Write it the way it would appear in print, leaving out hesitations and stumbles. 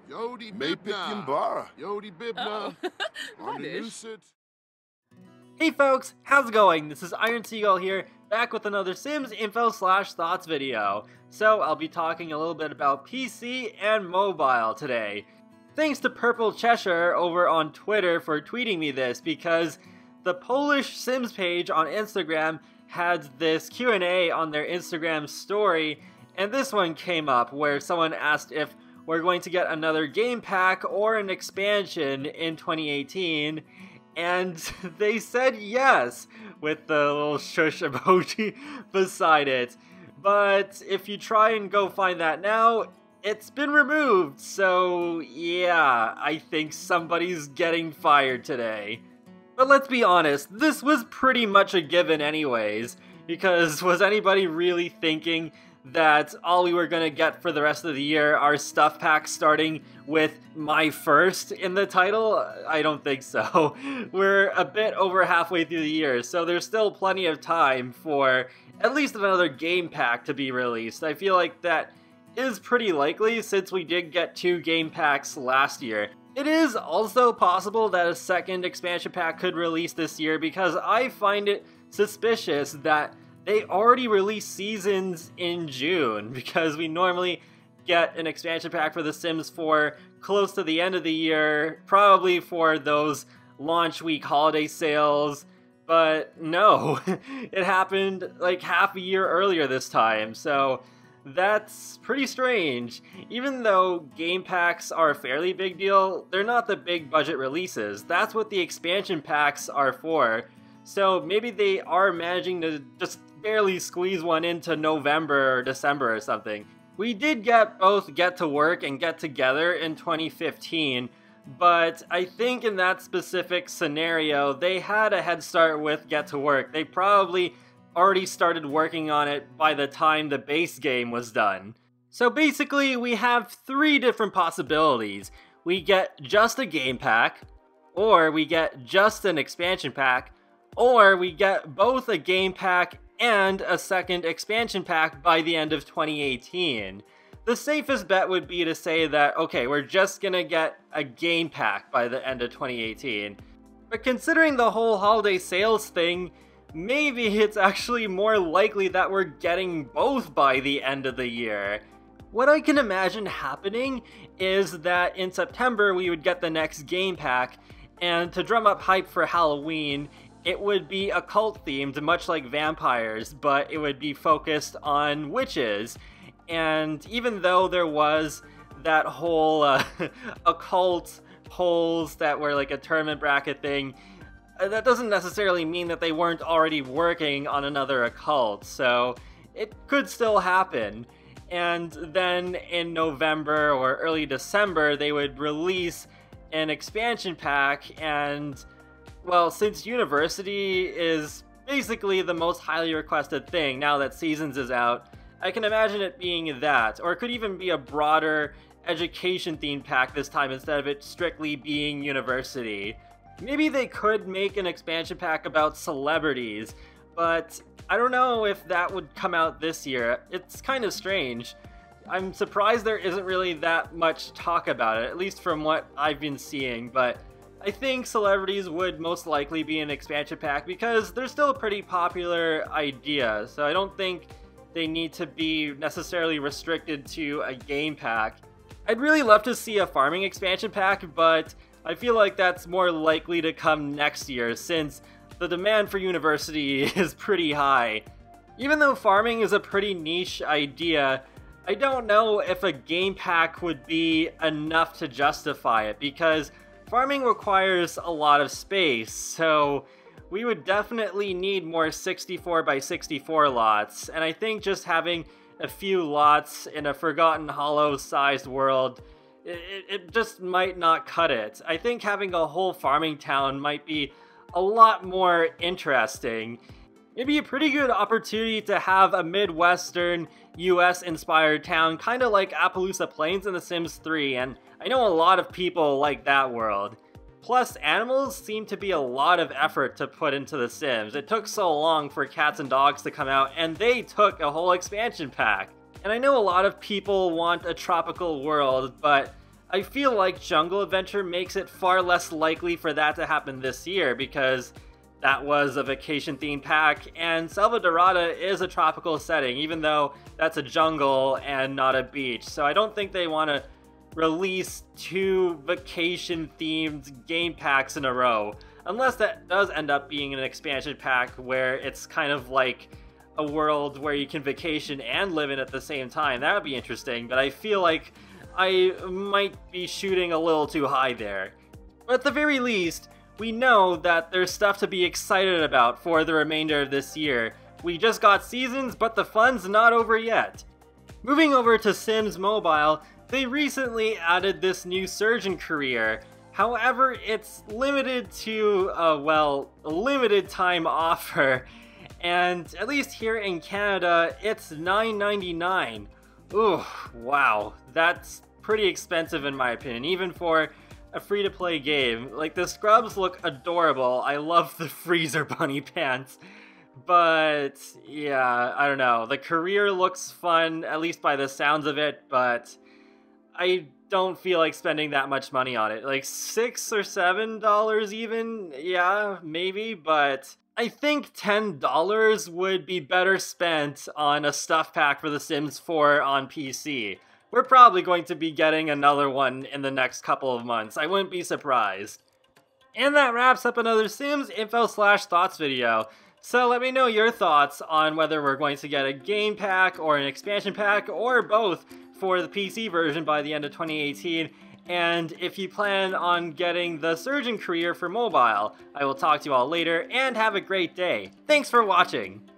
Yodi Bibna. Yodi Bibna. Rubbish. Hey folks, how's it going? This is Iron Seagull here, back with another Sims info/thoughts video. So I'll be talking a little bit about PC and mobile today. Thanks to Purple Cheshire over on Twitter for tweeting me this, because the Polish Sims page on Instagram had this Q&A on their Instagram story, and this one came up where someone asked if we're going to get another game pack or an expansion in 2018, and they said yes, with the little shush emoji beside it. But if you try and go find that now, it's been removed, so yeah, I think somebody's getting fired today. But let's be honest, this was pretty much a given anyways, because was anybody really thinking that all we were gonna get for the rest of the year are stuff packs starting with My First in the title? I don't think so. We're a bit over halfway through the year, so there's still plenty of time for at least another game pack to be released. I feel like that is pretty likely since we did get 2 game packs last year. It is also possible that a second expansion pack could release this year, because I find it suspicious that they already released seasons in June, because we normally get an expansion pack for The Sims 4 close to the end of the year, probably for those launch week holiday sales, but no, it happened like half a year earlier this time, so that's pretty strange. Even though game packs are a fairly big deal, they're not the big budget releases. That's what the expansion packs are for. So maybe they are managing to just barely squeeze one into November or December or something. We did get both Get to Work and Get Together in 2015, but I think in that specific scenario, they had a head start with Get to Work. They probably already started working on it by the time the base game was done. So basically, we have 3 different possibilities. We get just a game pack, or we get just an expansion pack, or we get both a game pack and a second expansion pack by the end of 2018. The safest bet would be to say that, okay, we're just gonna get a game pack by the end of 2018. But considering the whole holiday sales thing, maybe it's actually more likely that we're getting both by the end of the year. What I can imagine happening is that in September we would get the next game pack, and to drum up hype for Halloween, it would be occult themed, much like vampires, but it would be focused on witches. And even though there was that whole occult polls that were like a tournament bracket thing, that doesn't necessarily mean that they weren't already working on another occult, so it could still happen. And then in November or early December, they would release an expansion pack, and well, since University is basically the most highly requested thing now that Seasons is out, I can imagine it being that, or it could even be a broader education-themed pack this time instead of it strictly being University. Maybe they could make an expansion pack about celebrities, but I don't know if that would come out this year. It's kind of strange. I'm surprised there isn't really that much talk about it, at least from what I've been seeing, but I think celebrities would most likely be an expansion pack because they're still a pretty popular idea, so I don't think they need to be necessarily restricted to a game pack. I'd really love to see a farming expansion pack, but I feel like that's more likely to come next year since the demand for University is pretty high. Even though farming is a pretty niche idea, I don't know if a game pack would be enough to justify it, because farming requires a lot of space, so we would definitely need more 64 by 64 lots, and I think just having a few lots in a Forgotten Hollow sized world, it just might not cut it. I think having a whole farming town might be a lot more interesting. It'd be a pretty good opportunity to have a Midwestern US inspired town, kind of like Appaloosa Plains in The Sims 3, and I know a lot of people like that world. Plus, animals seem to be a lot of effort to put into The Sims. It took so long for cats and dogs to come out, and they took a whole expansion pack. And I know a lot of people want a tropical world, but I feel like Jungle Adventure makes it far less likely for that to happen this year, because that was a vacation-themed pack, and Selva Dorada is a tropical setting, even though that's a jungle and not a beach. So I don't think they want to release 2 vacation-themed game packs in a row, unless that does end up being an expansion pack where it's kind of like a world where you can vacation and live in at the same time. That would be interesting, but I feel like I might be shooting a little too high there. But at the very least, we know that there's stuff to be excited about for the remainder of this year. We just got seasons, but the fun's not over yet. Moving over to Sims Mobile, they recently added this new Surgeon career. However, it's limited to a, well, limited time offer, and at least here in Canada, it's $9.99. Ooh, wow, that's pretty expensive in my opinion, even for a free-to-play game. Like, the scrubs look adorable. I love the freezer bunny pants. But, yeah, I don't know. The career looks fun, at least by the sounds of it, but I don't feel like spending that much money on it. Like, $6 or $7 even? Yeah, maybe, but I think $10 would be better spent on a stuff pack for The Sims 4 on PC. We're probably going to be getting another one in the next couple of months. I wouldn't be surprised. And that wraps up another Sims info/thoughts video. So let me know your thoughts on whether we're going to get a game pack or an expansion pack or both for the PC version by the end of 2018. And if you plan on getting the Surgeon career for mobile. I will talk to you all later and have a great day. Thanks for watching!